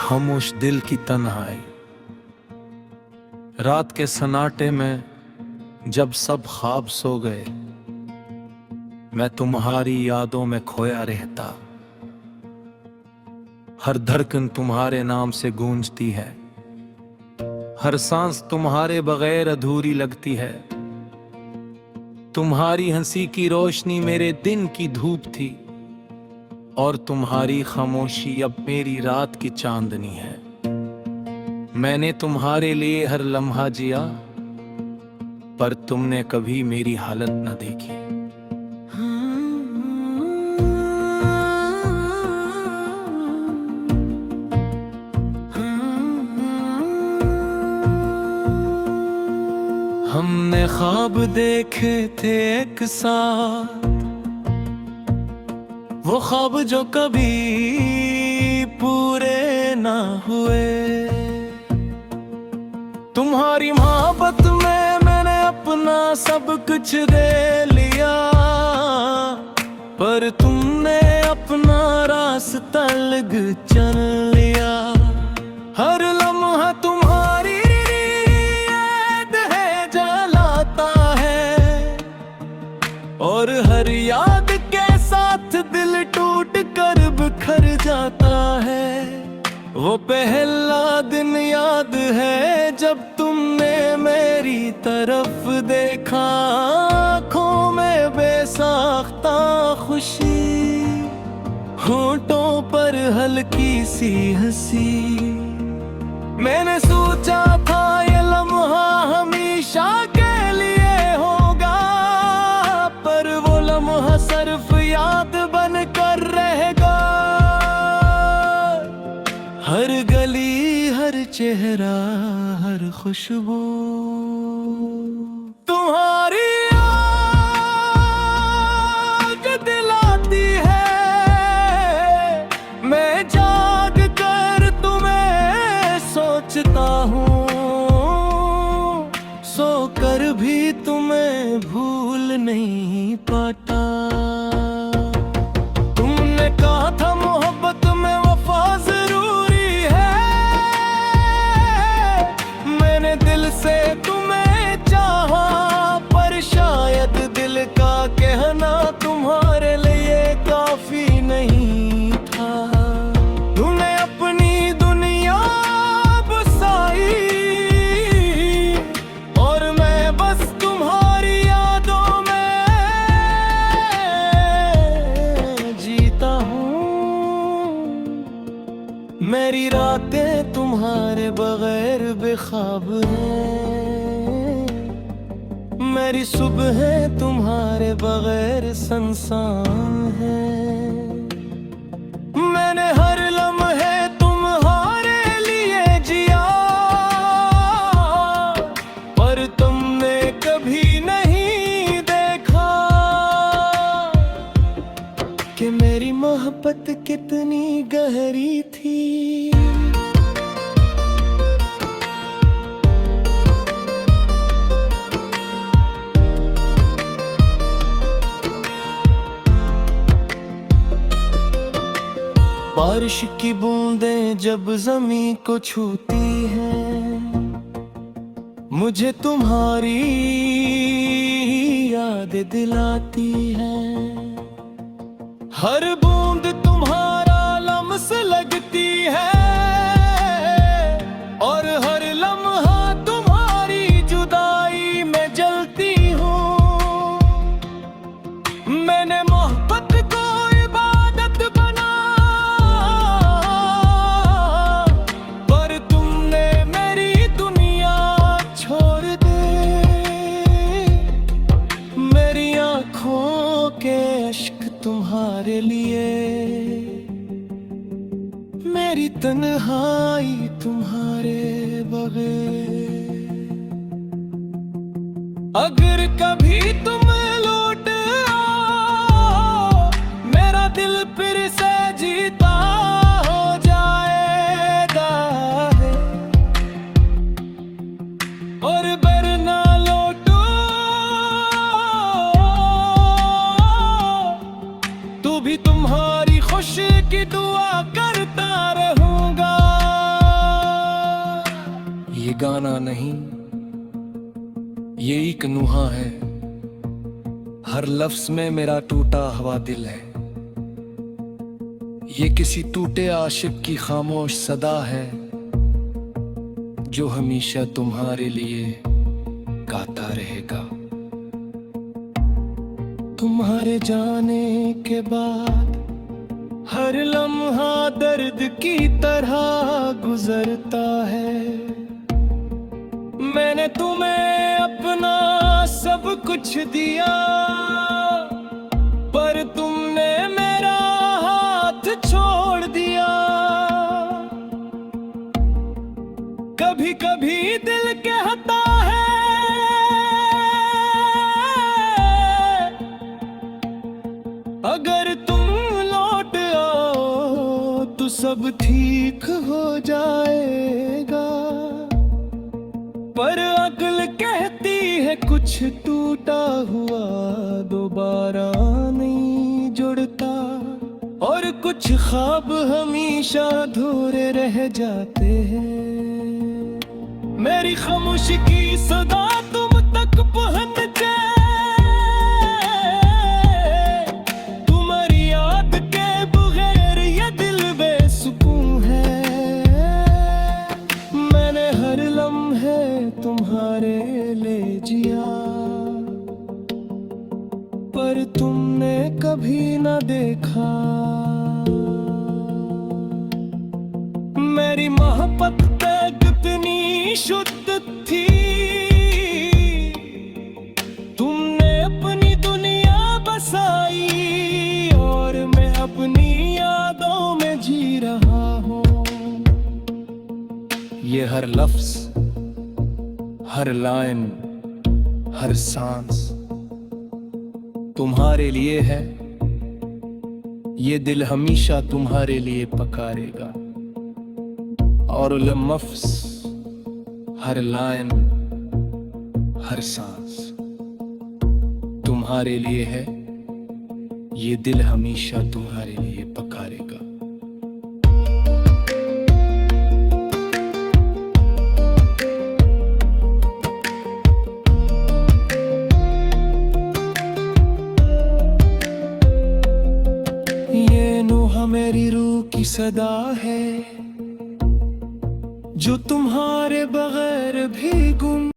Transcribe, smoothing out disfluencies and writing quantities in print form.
खामोश दिल की तन्हाई, रात के सन्नाटे में जब सब ख्वाब सो गए, मैं तुम्हारी यादों में खोया रहता। हर धड़कन तुम्हारे नाम से गूंजती है, हर सांस तुम्हारे बगैर अधूरी लगती है। तुम्हारी हंसी की रोशनी मेरे दिन की धूप थी, और तुम्हारी खामोशी अब मेरी रात की चांदनी है। मैंने तुम्हारे लिए हर लम्हा जिया, पर तुमने कभी मेरी हालत न देखी। हमने ख्वाब देखे थे एक साथ, वो ख्वाब जो कभी पूरे ना हुए। तुम्हारी मोहब्बत में मैंने अपना सब कुछ दे लिया, पर तुमने अपना रास्ता अलग चल लिया। हर लम्हा तुम्हारी याद है जलाता है, और हर याद के साथ दिल टूट कर बिखर जाता है। वो पहला दिन याद है जब तुमने मेरी तरफ देखा, आँखों में बेसाख्ता खुशी, होठों पर हल्की सी हंसी। मैंने सोचा था ये लम्हा हमेशा के लिए होगा, पर वो लम्हा सिर्फ याद बनकर रहेगा। हर गली, हर चेहरा, हर खुशबू तुम्हारी याद दिलाती है। मैं जाग कर तुम्हें सोचता हूँ, सोकर भी तुम्हें भूल नहीं पाता। तुमने कहा था मोहब्बत में वफा जरूरी है, मैंने दिल से तुम्हें चाहा, पर शायद दिल का कहना तुम्हारे लिए काफी नहीं था। तुमने अपनी दुनिया बसाई, और मैं बस तुम्हारी यादों में जीता हूँ। मेरी रातें तुम्हारे बगैर बेख्वाब हैं, मेरी सुबह तुम्हारे बगैर सुनसान है। मैंने हर लम्हे तुम्हारे लिए जिया, पर तुमने कभी नहीं देखा कि मेरी मोहब्बत कितनी गहरी थी। बारिश की बूंदें जब ज़मीं को छूती हैं, मुझे तुम्हारी याद दिलाती है। हर बूंद तुम्हारा लम्स लगती है, और हर लम्हा तुम्हारी जुदाई में जलती हूँ। मैंने मोहब्बत को इबादत बना, पर तुमने मेरी दुनिया छोड़ दी। मेरी आँखों के अश्क तुम्हारे लिए, मेरी तन्हाई तुम्हारे बगैर। अगर कभी तुम लौट आओ, मेरा दिल फिर से जीता हो जाएगा, और वरना लो ये गाना नहीं, ये एक नुहा है। हर लफ्ज में मेरा टूटा हुआ दिल है। ये किसी टूटे आशिक की खामोश सदा है, जो हमेशा तुम्हारे लिए गाता रहेगा। तुम्हारे जाने के बाद हर लम्हा दर्द की तरह गुजरता है। मैंने तुम्हें अपना सब कुछ दिया, पर तुमने मेरा हाथ छोड़ दिया। कभी कभी दिल कहता है अगर तुम लौट आओ तो सब ठीक हो जाएगा, पर अक्ल कहती है कुछ टूटा हुआ दोबारा नहीं जुड़ता, और कुछ ख्वाब हमेशा अधूरे रह जाते हैं। मेरी खामोशी की सदा तुम तक पहुंच जाए, तुम्हारी याद के बगैर ये दिल बेसुकून है। मैंने हर लम्हे तुम्हारे ले जिया, पर तुमने कभी ना देखा। मेरी मोहब्बत कितनी शुद्ध थी, तुमने अपनी दुनिया बसाई, और मैं अपनी यादों में जी रहा हूँ। ये हर लफ्ज, हर लाइन, हर सांस तुम्हारे लिए है। ये दिल हमेशा तुम्हारे लिए पकारेगा, और लफ्ज, हर लाइन, हर सांस तुम्हारे लिए है। ये दिल हमेशा तुम्हारे लिए पकारेगा। ये नुहा मेरी रूह की सदा है, जो तुम्हारे बगैर भी गुम